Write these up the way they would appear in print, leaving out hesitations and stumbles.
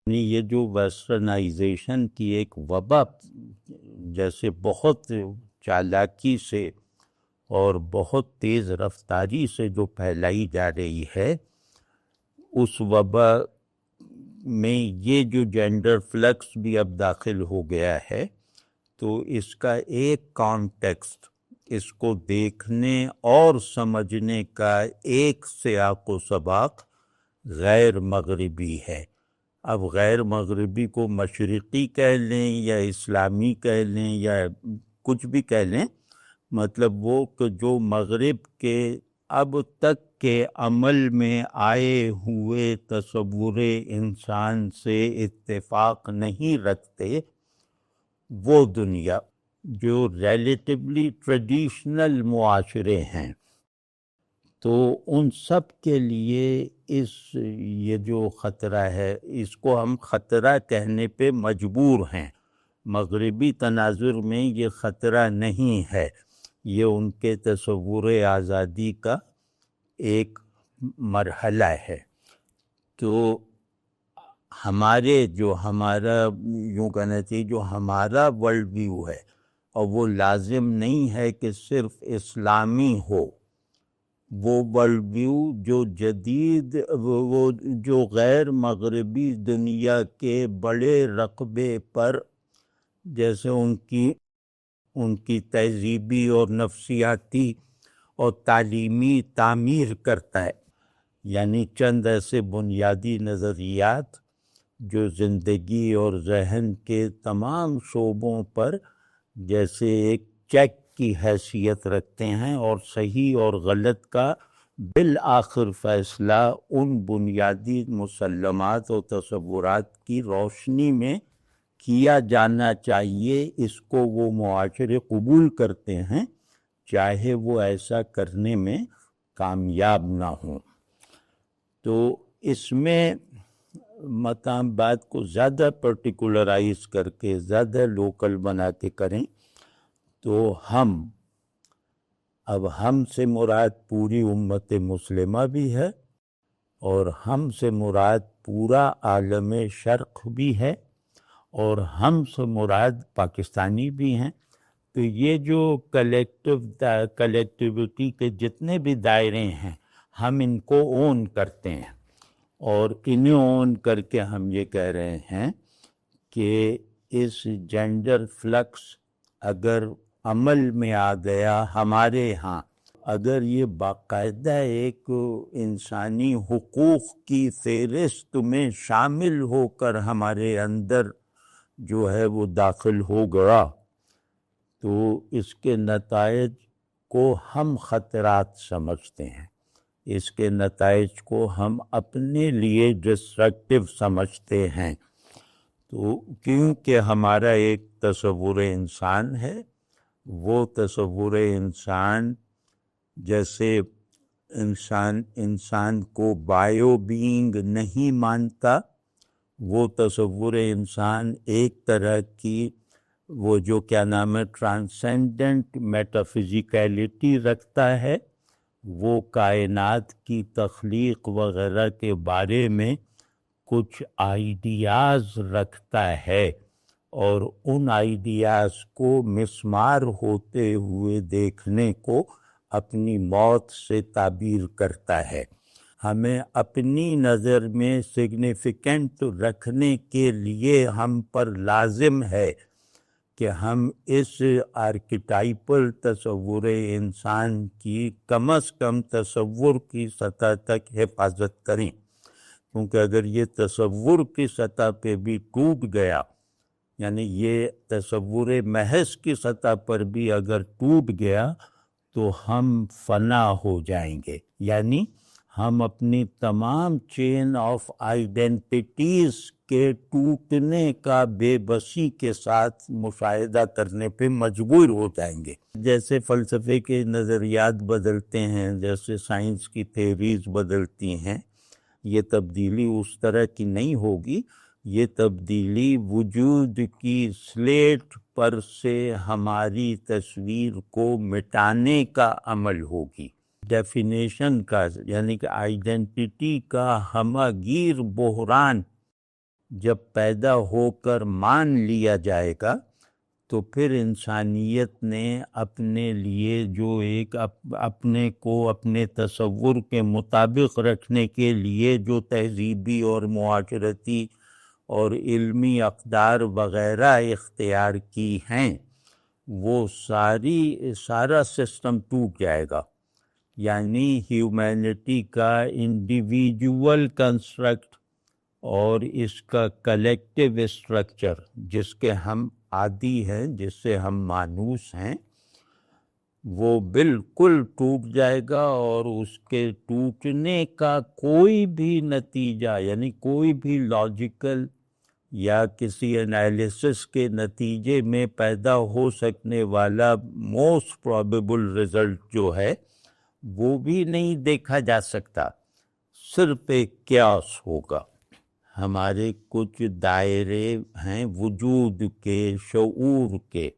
یہ جو ویسٹرنائزیشن کی ایک وبا جیسے بہت چالاکی سے اور بہت تیز رفتاری سے جو پھیلائی جا رہی ہے، اس وبا میں یہ جو جینڈر فلکس بھی اب داخل ہو گیا ہے، تو اس کا ایک کانٹیکسٹ، اس کو دیکھنے اور سمجھنے کا ایک سیاق و سباق غیر مغربی ہے۔ اب غیر مغربی کو مشرقی کہہ لیں یا اسلامی کہہ لیں یا کچھ بھی کہہ لیں، مطلب وہ کہ جو مغرب کے اب تک کے عمل میں آئے ہوئے تصور انسان سے اتفاق نہیں رکھتے، وہ دنیا جو ریلیٹیولی ٹریڈیشنل معاشرے ہیں، تو ان سب کے لیے یہ جو خطرہ ہے، اس کو ہم خطرہ کہنے پہ مجبور ہیں۔ مغربی تناظر میں یہ خطرہ نہیں ہے، یہ ان کے تصور آزادی کا ایک مرحلہ ہے۔ تو ہمارا یوں کہنا چاہیے جو ہمارا ورلڈ ویو ہے، اور وہ لازم نہیں ہے کہ صرف اسلامی ہو، وہ ورلڈ ویو جو جدید، وہ جو غیر مغربی دنیا کے بڑے رقبے پر جیسے ان کی تہذیبی اور نفسیاتی اور تعلیمی تعمیر کرتا ہے، یعنی چند ایسے بنیادی نظریات جو زندگی اور ذہن کے تمام شعبوں پر جیسے ایک چیک کی حیثیت رکھتے ہیں، اور صحیح اور غلط کا بالآخر فیصلہ ان بنیادی مسلمات اور تصورات کی روشنی میں کیا جانا چاہیے۔ اس کو وہ معاشرے قبول کرتے ہیں، چاہے وہ ایسا کرنے میں کامیاب نہ ہوں۔ تو اس میں مقام بات کو زیادہ پرٹیکولرائز کر کے، زیادہ لوکل بنا کے کریں تو اب ہم سے مراد پوری امت مسلمہ بھی ہے، اور ہم سے مراد پورا عالم شرق بھی ہے، اور ہم سے مراد پاکستانی بھی ہیں۔ تو یہ جو کلیکٹیوٹی کے جتنے بھی دائرے ہیں، ہم ان کو اون کرتے ہیں، اور انہیں اون کر کے ہم یہ کہہ رہے ہیں کہ اس جینڈر فلکس اگر عمل میں آ گیا ہمارے ہاں، اگر یہ باقاعدہ ایک انسانی حقوق کی فہرست میں شامل ہو کر ہمارے اندر جو ہے وہ داخل ہو گیا، تو اس کے نتائج کو ہم خطرات سمجھتے ہیں، اس کے نتائج کو ہم اپنے لیے ڈسٹرکٹیو سمجھتے ہیں۔ تو کیونکہ ہمارا ایک تصور انسان ہے، وہ تصور انسان جیسے انسان کو بائیو بینگ نہیں مانتا، وہ تصور انسان ایک طرح کی وہ جو کیا نام ہے ٹرانسینڈنٹ میٹافزیکیلٹی رکھتا ہے، وہ کائنات کی تخلیق وغیرہ کے بارے میں کچھ آئیڈیاز رکھتا ہے، اور ان آئیڈیاز کو مسمار ہوتے ہوئے دیکھنے کو اپنی موت سے تعبیر کرتا ہے۔ ہمیں اپنی نظر میں سگنیفیکنٹ رکھنے کے لیے ہم پر لازم ہے کہ ہم اس آرکیٹائپل تصور انسان کی کم از کم تصور کی سطح تک حفاظت کریں، کیونکہ اگر یہ تصور کی سطح پہ بھی ٹوٹ گیا، یعنی یہ تصور محض کی سطح پر بھی اگر ٹوٹ گیا تو ہم فنا ہو جائیں گے، یعنی ہم اپنی تمام چین آف آئیڈینٹیٹیز کے ٹوٹنے کا بے بسی کے ساتھ مشاہدہ کرنے پہ مجبور ہو جائیں گے۔ جیسے فلسفے کے نظریات بدلتے ہیں، جیسے سائنس کی تھیوریز بدلتی ہیں، یہ تبدیلی اس طرح کی نہیں ہوگی، یہ تبدیلی وجود کی سلیٹ پر سے ہماری تصویر کو مٹانے کا عمل ہوگی۔ ڈیفینیشن کا، یعنی کہ آئیڈینٹیٹی کا ہمہ گیر بحران جب پیدا ہو کر مان لیا جائے گا تو پھر انسانیت نے اپنے لیے جو ایک اپنے کو اپنے تصور کے مطابق رکھنے کے لیے جو تہذیبی اور معاشرتی اور علمی اقدار وغیرہ اختیار کی ہیں وہ سارا سسٹم ٹوٹ جائے گا. یعنی ہیومینٹی کا انڈیویجول کنسٹرکٹ اور اس کا کلیکٹیو اسٹرکچر جس کے ہم عادی ہیں، جس سے ہم مانوس ہیں، وہ بالکل ٹوٹ جائے گا. اور اس کے ٹوٹنے کا کوئی بھی نتیجہ، یعنی کوئی بھی لاجیکل یا کسی انالیسس کے نتیجے میں پیدا ہو سکنے والا موسٹ پروبیبل رزلٹ جو ہے وہ بھی نہیں دیکھا جا سکتا، صرف ایک قیاس ہوگا. ہمارے کچھ دائرے ہیں وجود کے، شعور کے،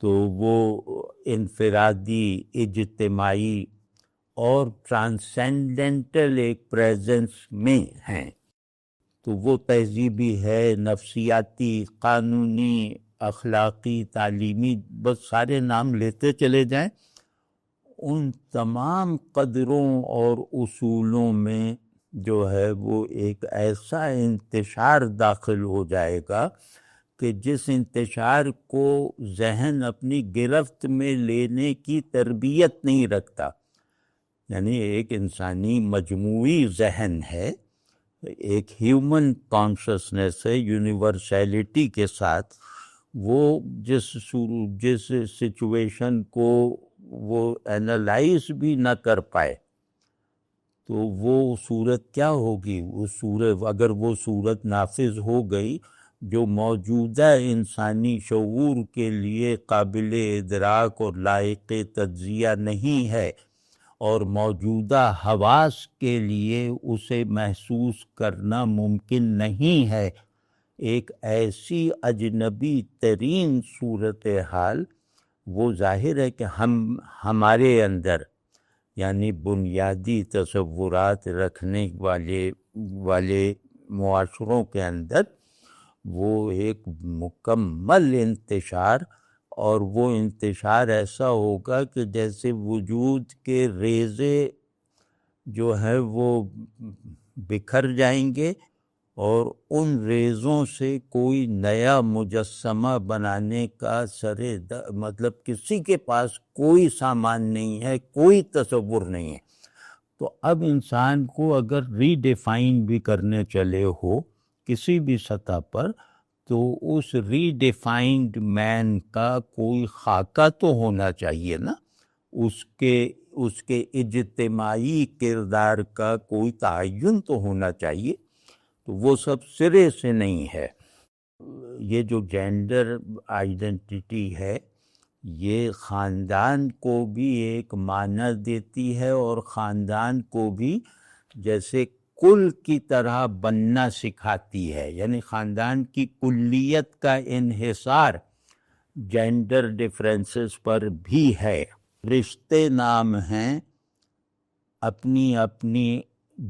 تو وہ انفرادی، اجتماعی اور ٹرانسینڈنٹل ایک پریزنس میں ہیں. تو وہ تہذیبی ہے، نفسیاتی، قانونی، اخلاقی، تعلیمی، بس سارے نام لیتے چلے جائیں. ان تمام قدروں اور اصولوں میں جو ہے وہ ایک ایسا انتشار داخل ہو جائے گا کہ جس انتشار کو ذہن اپنی گرفت میں لینے کی تربیت نہیں رکھتا. یعنی ایک انسانی مجموعی ذہن ہے، ایک ہیومن کانشسنس ہے یونیورسیلٹی کے ساتھ. وہ جس سچویشن کو وہ اینالائز بھی نہ کر پائے تو وہ صورت کیا ہوگی؟ اگر وہ صورت نافذ ہو گئی جو موجودہ انسانی شعور کے لیے قابل ادراک اور لائق تجزیہ نہیں ہے اور موجودہ حواس کے لیے اسے محسوس کرنا ممکن نہیں ہے، ایک ایسی اجنبی ترین صورتحال، وہ ظاہر ہے کہ ہمارے اندر یعنی بنیادی تصورات رکھنے والے معاشروں کے اندر وہ ایک مکمل انتشار، اور وہ انتشار ایسا ہوگا کہ جیسے وجود کے ریزے جو ہیں وہ بکھر جائیں گے اور ان ریزوں سے کوئی نیا مجسمہ بنانے کا مطلب کسی کے پاس کوئی سامان نہیں ہے، کوئی تصور نہیں ہے. تو اب انسان کو اگر ری ڈیفائن بھی کرنے چلے ہو کسی بھی سطح پر، تو اس ری ڈیفائنڈ مین کا کوئی خاکہ تو ہونا چاہیے نا، اس کے اجتماعی کردار کا کوئی تعین تو ہونا چاہیے. تو وہ سب سرے سے نہیں ہے. یہ جو جینڈر آئیڈینٹی ہے یہ خاندان کو بھی ایک معنی دیتی ہے اور خاندان کو بھی جیسے کل کی طرح بننا سکھاتی ہے. یعنی خاندان کی کلیت کا انحصار جینڈر ڈیفرنسز پر بھی ہے. رشتے نام ہیں اپنی اپنی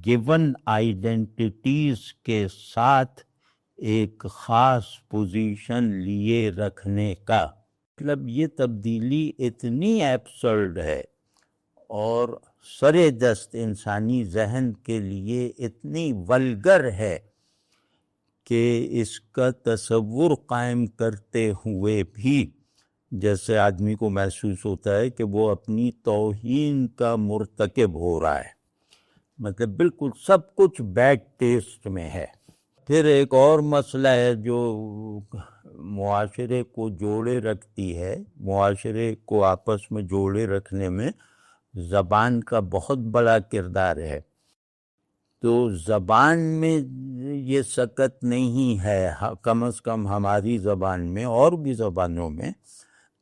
گیون آئیڈینٹیٹیز کے ساتھ ایک خاص پوزیشن لیے رکھنے کا. مطلب یہ تبدیلی اتنی ایبسرڈ ہے اور سرے دست انسانی ذہن کے لیے اتنی ولگر ہے کہ اس کا تصور قائم کرتے ہوئے بھی جیسے آدمی کو محسوس ہوتا ہے کہ وہ اپنی توہین کا مرتکب ہو رہا ہے. مطلب بالکل سب کچھ بیڈ ٹیسٹ میں ہے. پھر ایک اور مسئلہ ہے جو معاشرے کو جوڑے رکھتی ہے، معاشرے کو آپس میں جوڑے رکھنے میں زبان کا بہت بڑا کردار ہے. تو زبان میں یہ سکت نہیں ہے، کم از کم ہماری زبان میں اور بھی زبانوں میں،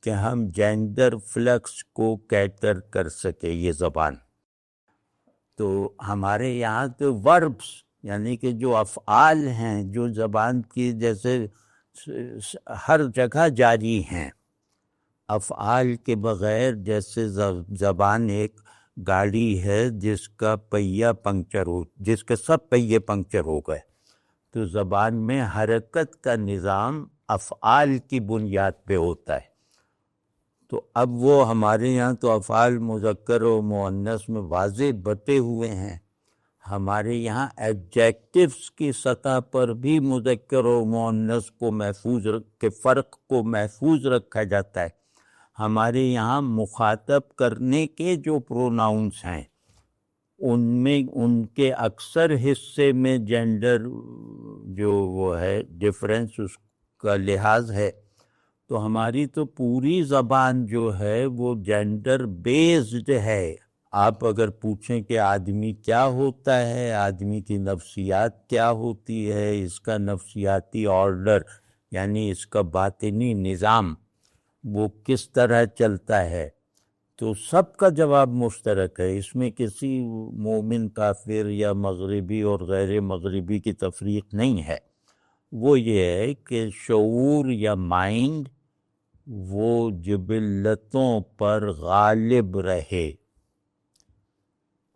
کہ ہم جینڈر فلکس کو کیٹر کر سکے یہ زبان. تو ہمارے یہاں تو وربس یعنی کہ جو افعال ہیں جو زبان کی جیسے ہر جگہ جاری ہیں، افعال کے بغیر جیسے زبان ایک گاڑی ہے جس کا پہیہ پنکچر ہو، جس کے سب پہیے پنکچر ہو گئے، تو زبان میں حرکت کا نظام افعال کی بنیاد پہ ہوتا ہے. تو اب وہ ہمارے یہاں تو افعال مذکر و مؤنث میں واضح بٹے ہوئے ہیں. ہمارے یہاں ایڈجیکٹیوز کی سطح پر بھی مذکر و مؤنث کو کے فرق کو محفوظ رکھا جاتا ہے. ہمارے یہاں مخاطب کرنے کے جو پروناؤنس ہیں ان میں ان کے اکثر حصے میں جینڈر جو وہ ہے ڈفرینس اس کا لحاظ ہے. تو ہماری تو پوری زبان جو ہے وہ جینڈر بیسڈ ہے. آپ اگر پوچھیں کہ آدمی کیا ہوتا ہے، آدمی کی نفسیات کیا ہوتی ہے، اس کا نفسیاتی آرڈر یعنی اس کا باطنی نظام وہ کس طرح چلتا ہے، تو سب کا جواب مشترک ہے. اس میں کسی مومن کافر یا مغربی اور غیر مغربی کی تفریق نہیں ہے. وہ یہ ہے کہ شعور یا مائنڈ وہ جبلتوں پر غالب رہے،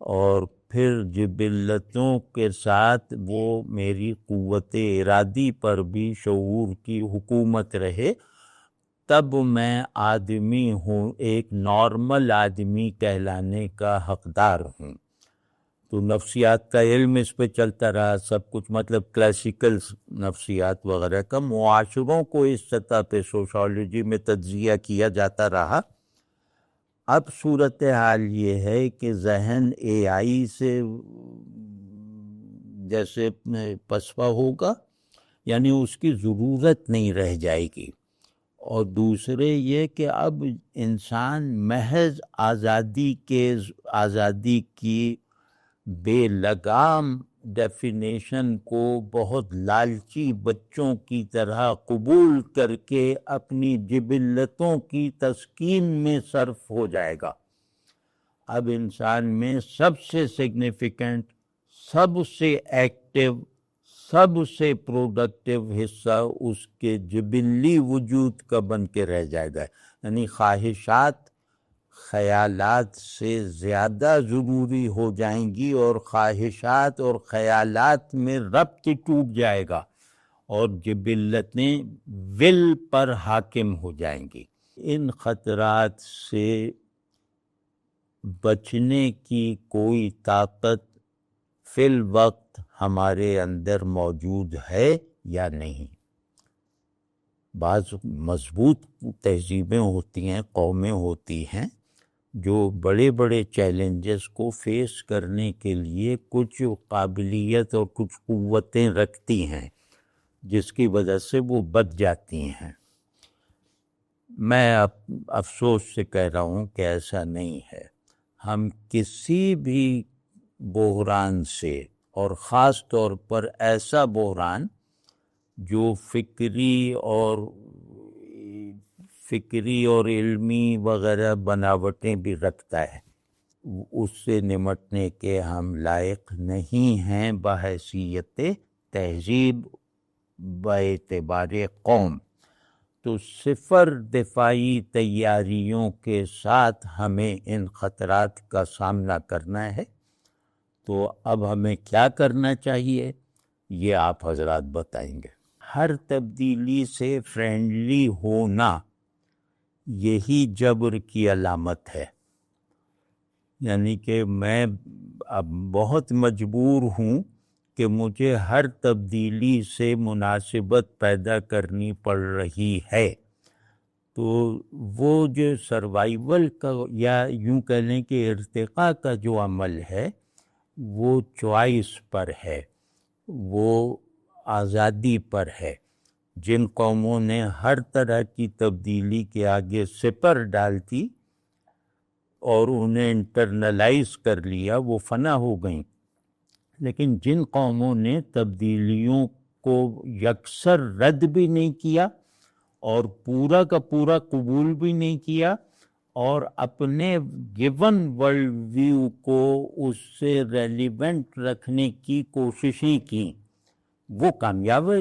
اور پھر جبلتوں کے ساتھ وہ میری قوت ارادی پر بھی شعور کی حکومت رہے، تب میں آدمی ہوں، ایک نارمل آدمی کہلانے کا حقدار ہوں. تو نفسیات کا علم اس پہ چلتا رہا سب کچھ، مطلب کلاسیکل نفسیات وغیرہ کا. معاشروں کو اس سطح پہ سوشالوجی میں تجزیہ کیا جاتا رہا. اب صورتحال یہ ہے کہ ذہن اے آئی سے جیسے پسپا ہوگا، یعنی اس کی ضرورت نہیں رہ جائے گی. اور دوسرے یہ کہ اب انسان محض آزادی کی بے لگام ڈیفینیشن کو بہت لالچی بچوں کی طرح قبول کر کے اپنی جبلتوں کی تسکین میں صرف ہو جائے گا. اب انسان میں سب سے سگنیفیکنٹ، سب سے ایکٹیو، سب سے پروڈکٹیو حصہ اس کے جبلی وجود کا بن کے رہ جائے گا. یعنی خواہشات خیالات سے زیادہ ضروری ہو جائیں گی، اور خواہشات اور خیالات میں ربط ٹوٹ جائے گا، اور جبلتیں ول پر حاکم ہو جائیں گی. ان خطرات سے بچنے کی کوئی طاقت فی الوقت ہمارے اندر موجود ہے یا نہیں؟ بعض مضبوط تہذیبیں ہوتی ہیں، قومیں ہوتی ہیں جو بڑے بڑے چیلنجز کو فیس کرنے کے لیے کچھ قابلیت اور کچھ قوتیں رکھتی ہیں، جس کی وجہ سے وہ بچ جاتی ہیں. میں افسوس سے کہہ رہا ہوں کہ ایسا نہیں ہے. ہم کسی بھی بحران سے، اور خاص طور پر ایسا بحران جو فکری اور علمی وغیرہ بناوٹیں بھی رکھتا ہے، اس سے نمٹنے کے ہم لائق نہیں ہیں بحیثیت تہذیب، باعتبار قوم. تو صفر دفاعی تیاریوں کے ساتھ ہمیں ان خطرات کا سامنا کرنا ہے. تو اب ہمیں کیا کرنا چاہیے یہ آپ حضرات بتائیں گے. ہر تبدیلی سے فرینڈلی ہونا یہی جبر کی علامت ہے. یعنی کہ میں اب بہت مجبور ہوں کہ مجھے ہر تبدیلی سے مناسبت پیدا کرنی پڑ رہی ہے. تو وہ جو سروائیول کا یا یوں کہہ لیں کہ ارتقاء کا جو عمل ہے وہ چوائس پر ہے، وہ آزادی پر ہے. جن قوموں نے ہر طرح کی تبدیلی کے آگے سپر ڈالتی اور انہیں انٹرنلائز کر لیا وہ فنا ہو گئیں. لیکن جن قوموں نے تبدیلیوں کو یکسر رد بھی نہیں کیا اور پورا کا پورا قبول بھی نہیں کیا، اور اپنے گیون ورلڈ ویو کو اس سے ریلیونٹ رکھنے کی کوششیں کی، وہ کامیاب ہے.